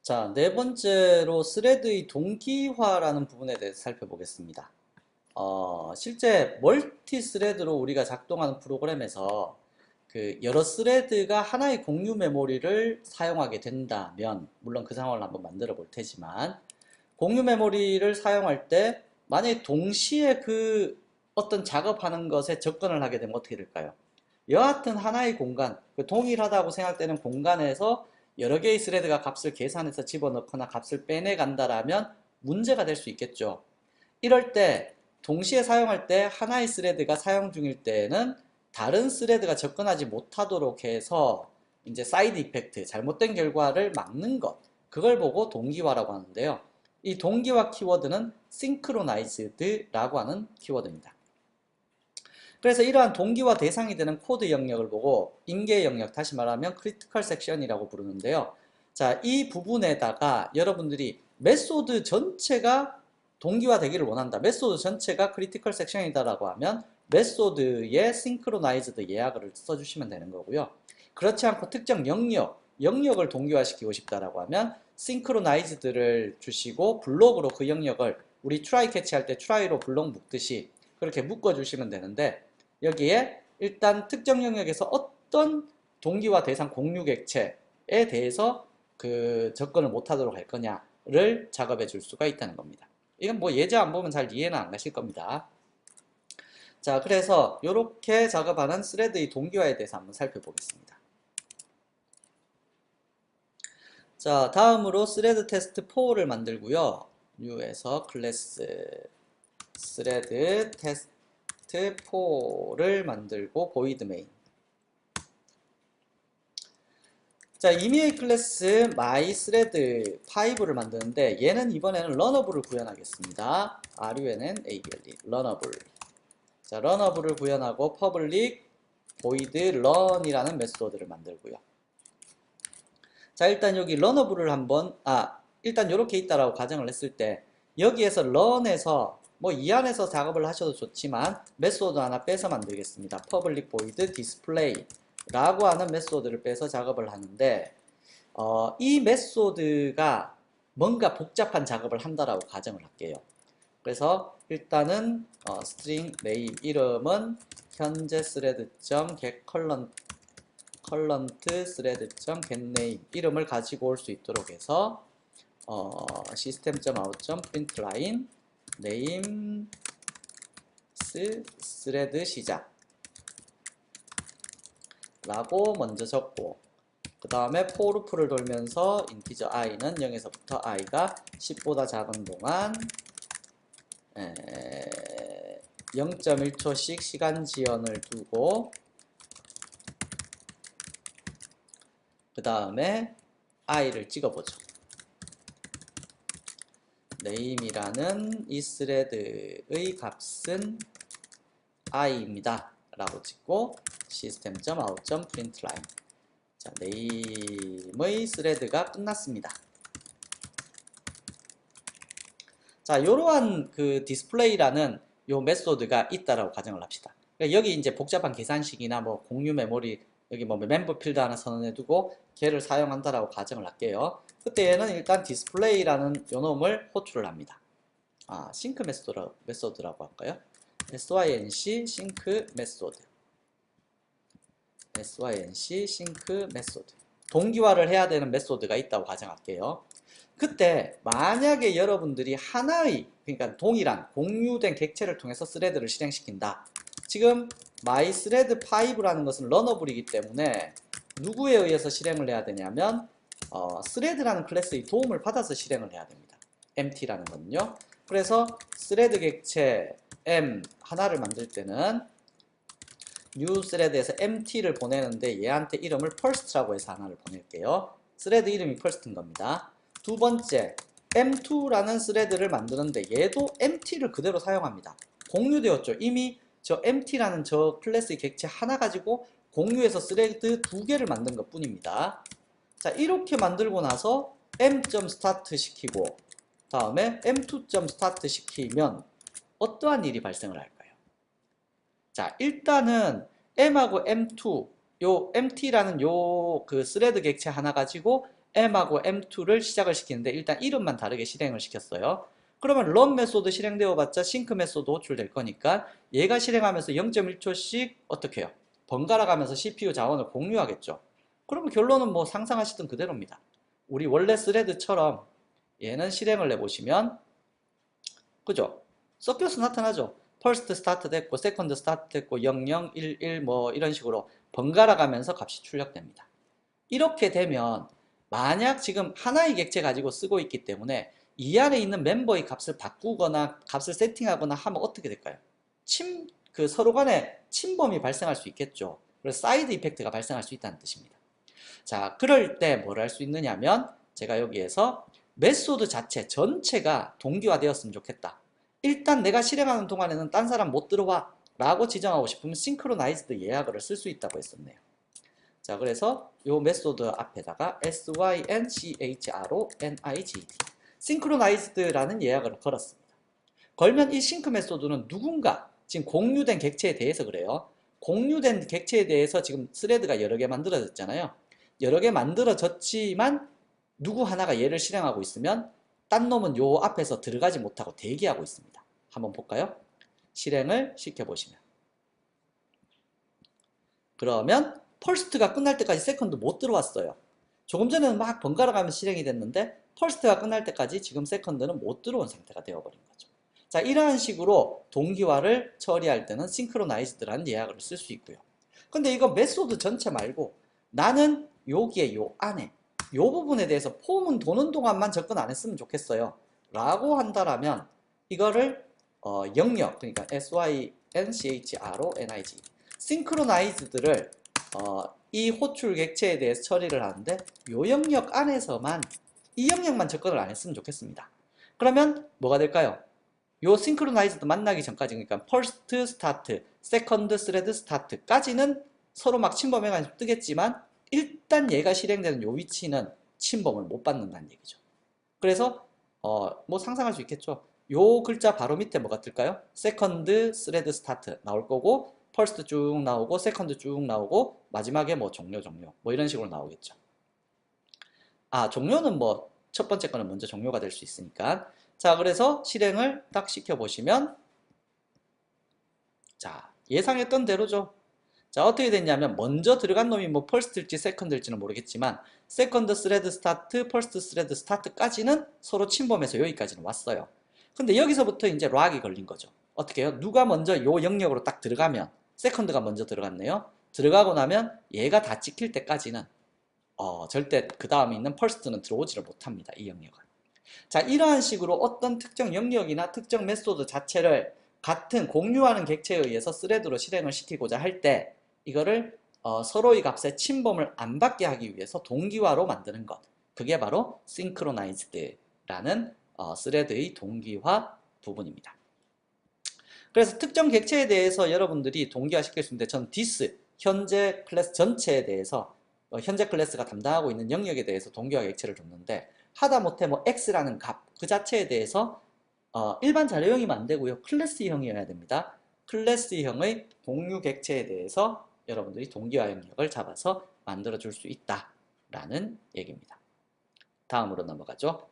자, 네 번째로 스레드의 동기화라는 부분에 대해서 살펴보겠습니다. 실제 멀티 스레드로 우리가 작동하는 프로그램에서 그 여러 스레드가 하나의 공유 메모리를 사용하게 된다면, 물론 그 상황을 한번 만들어 볼 테지만, 공유 메모리를 사용할 때 만약에 동시에 그 어떤 작업하는 것에 접근을 하게 되면 어떻게 될까요? 여하튼 하나의 공간, 그 동일하다고 생각되는 공간에서 여러 개의 스레드가 값을 계산해서 집어넣거나 값을 빼내간다라면 문제가 될 수 있겠죠. 이럴 때 동시에 사용할 때 하나의 스레드가 사용 중일 때는 다른 스레드가 접근하지 못하도록 해서 이제 사이드 이펙트, 잘못된 결과를 막는 것, 그걸 보고 동기화라고 하는데요. 이 동기화 키워드는 synchronized라고 하는 키워드입니다. 그래서 이러한 동기화 대상이 되는 코드 영역을 보고 인계 영역, 다시 말하면 크리티컬 섹션이라고 부르는데요. 자, 이 부분에다가 여러분들이 메소드 전체가 동기화 되기를 원한다. 메소드 전체가 크리티컬 섹션이다라고 하면 메소드의 싱크로나이즈드 예약을 써주시면 되는 거고요. 그렇지 않고 특정 영역을 동기화시키고 싶다라고 하면 싱크로나이즈드를 주시고 블록으로 그 영역을 우리 try 캐치할 때 try로 블록 묶듯이 그렇게 묶어주시면 되는데, 여기에 일단 특정 영역에서 어떤 동기화 대상 공유 객체에 대해서 그 접근을 못하도록 할 거냐를 작업해 줄 수가 있다는 겁니다. 이건 뭐 예제 안 보면 잘 이해는 안 가실 겁니다. 자, 그래서 이렇게 작업하는 스레드의 동기화에 대해서 한번 살펴보겠습니다. 자, 다음으로 스레드 테스트 4를 만들고요. New에서 클래스 스레드 테스트 4를 만들고 void main. 자, 이미의 클래스 mythread5를 만드는데 얘는 이번에는 런어블을 구현하겠습니다. runn able 런어블. 자, 런어블을 구현하고 public void run이라는 메소드를 만들고요. 자, 일단 여기 런어블을 한번 일단 이렇게 있다라고 가정을 했을 때 여기에서 run에서 뭐 이 안에서 작업을 하셔도 좋지만 메소드 하나 빼서 만들겠습니다. public void display 라고 하는 메소드를 빼서 작업을 하는데 이 메소드가 뭔가 복잡한 작업을 한다라고 가정을 할게요. 그래서 일단은 string name 이름은 현재 thread.get current thread.getName 이름을 가지고 올 수 있도록 해서 system.out.println name thread 시작 라고 먼저 적고, 그 다음에 for loop를 돌면서 인티저 i는 0에서부터 i가 10보다 작은 동안 0.1초씩 시간 지연을 두고, 그 다음에 i를 찍어보죠. name이라는 이 스레드의 값은 i입니다 라고 찍고 system.out.println. 자, name의 스레드가 끝났습니다. 자, 이러한 그 디스플레이라는 요 메소드가 있다라고 가정을 합시다. 그러니까 여기 이제 복잡한 계산식이나 뭐 공유 메모리, 여기 뭐 멤버 필드 하나 선언해 두고 걔를 사용한다라고 가정을 할게요. 그때 얘는 일단 디스플레이라는 요 놈을 호출을 합니다. 싱크 메소드라고 할까요? sync 싱크 메소드. sync 싱크 메소드. 동기화를 해야 되는 메소드가 있다고 가정할게요. 그때 만약에 여러분들이 하나의, 그러니까 동일한 공유된 객체를 통해서 스레드를 실행시킨다. 지금 mythread5라는 것은 런어블이기 때문에 누구에 의해서 실행을 해야 되냐면 스레드라는 클래스의 도움을 받아서 실행을 해야 됩니다. empty라는 거는요. 그래서 스레드 객체 m 하나를 만들 때는 new thread에서 empty를 보내는데 얘한테 이름을 first라고 해서 하나를 보낼게요. 스레드 이름이 first인 겁니다. 두 번째, m2라는 스레드를 만드는데 얘도 empty를 그대로 사용합니다. 공유되었죠. 이미 저 empty라는 저 클래스의 객체 하나 가지고 공유해서 스레드 두 개를 만든 것 뿐입니다. 자, 이렇게 만들고 나서 m.start 시키고 다음에 m2.start 시키면 어떠한 일이 발생을 할까요? 자, 일단은 m하고 m2 요 empty라는 요 그 스레드 객체 하나 가지고 M하고 M2를 시작을 시키는데 일단 이름만 다르게 실행을 시켰어요. 그러면 run 메소드 실행되어 봤자 싱크 메소드 호출될 거니까 얘가 실행하면서 0.1초씩 어떻게 해요? 번갈아 가면서 CPU 자원을 공유하겠죠. 그러면 결론은 뭐 상상하시던 그대로입니다. 우리 원래 스레드처럼 얘는 실행을 해보시면 그죠? 서큐스 나타나죠. 퍼스트 스타트 됐고 세컨드 스타트 됐고 00, 11 뭐 이런 식으로 번갈아 가면서 값이 출력됩니다. 이렇게 되면 만약 지금 하나의 객체 가지고 쓰고 있기 때문에 이 안에 있는 멤버의 값을 바꾸거나 값을 세팅하거나 하면 어떻게 될까요? 그 서로 간에 침범이 발생할 수 있겠죠. 그래서 사이드 이펙트가 발생할 수 있다는 뜻입니다. 자, 그럴 때 뭘 할 수 있느냐면 제가 여기에서 메소드 자체 전체가 동기화되었으면 좋겠다. 일단 내가 실행하는 동안에는 딴 사람 못 들어와 라고 지정하고 싶으면 synchronized 예약어를 쓸 수 있다고 했었네요. 자, 그래서 요 메소드 앞에다가 synchronized synchronized라는 예약어를 걸었습니다. 걸면 이 싱크 메소드는 누군가 지금 공유된 객체에 대해서 그래요. 공유된 객체에 대해서 지금 스레드가 여러 개 만들어졌잖아요. 여러 개 만들어졌지만 누구 하나가 얘를 실행하고 있으면 딴 놈은 요 앞에서 들어가지 못하고 대기하고 있습니다. 한번 볼까요? 실행을 시켜보시면 그러면 퍼스트가 끝날 때까지 세컨드 못 들어왔어요. 조금 전에는 막 번갈아 가면서 실행이 됐는데 퍼스트가 끝날 때까지 지금 세컨드는 못 들어온 상태가 되어버린 거죠. 자, 이러한 식으로 동기화를 처리할 때는 synchronized라는 예약어를 쓸 수 있고요. 근데 이거 메소드 전체 말고 나는 여기에 요 안에 요 부분에 대해서 폼은 도는 동안만 접근 안 했으면 좋겠어요. 라고 한다라면 이거를 영역, 그러니까 synchronig synchronized를 이 호출 객체에 대해서 처리를 하는데 요 영역 안에서만 이 영역만 접근을 안 했으면 좋겠습니다. 그러면 뭐가 될까요? 요 synchronized 만나기 전까지 그러니까 first start, second thread start까지는 서로 막 침범해가지고 뜨겠지만 일단 얘가 실행되는 요 위치는 침범을 못 받는다는 얘기죠. 그래서 뭐 상상할 수 있겠죠. 요 글자 바로 밑에 뭐가 뜰까요? second thread start 나올 거고 first 쭉 나오고 second 쭉 나오고 마지막에 뭐 종료 뭐 이런 식으로 나오겠죠. 아, 종료는 뭐 첫 번째 거는 먼저 종료가 될 수 있으니까. 자, 그래서 실행을 딱 시켜보시면 자, 예상했던 대로죠. 자, 어떻게 됐냐면 먼저 들어간 놈이 뭐 first일지 second일지는 모르겠지만 second thread start, first thread start까지는 서로 침범해서 여기까지는 왔어요. 근데 여기서부터 이제 락이 걸린 거죠. 어떻게 해요? 누가 먼저 요 영역으로 딱 들어가면 second가 먼저 들어갔네요. 들어가고 나면 얘가 다 찍힐 때까지는 절대 그 다음에 있는 first는 들어오지를 못합니다. 이 영역은. 자, 이러한 식으로 어떤 특정 영역이나 특정 메소드 자체를 같은 공유하는 객체에 의해서 스레드로 실행을 시키고자 할 때 이거를 서로의 값에 침범을 안 받게 하기 위해서 동기화로 만드는 것. 그게 바로 synchronized라는 스레드의 동기화 부분입니다. 그래서 특정 객체에 대해서 여러분들이 동기화 시킬 수 있는데 저는 this, 현재 클래스 전체에 대해서 현재 클래스가 담당하고 있는 영역에 대해서 동기화 객체를 줬는데 하다못해 뭐 x라는 값 그 자체에 대해서 일반 자료형이면 안 되고요. 클래스형이어야 됩니다. 클래스형의 공유 객체에 대해서 여러분들이 동기화 영역을 잡아서 만들어 줄 수 있다라는 얘기입니다. 다음으로 넘어가죠.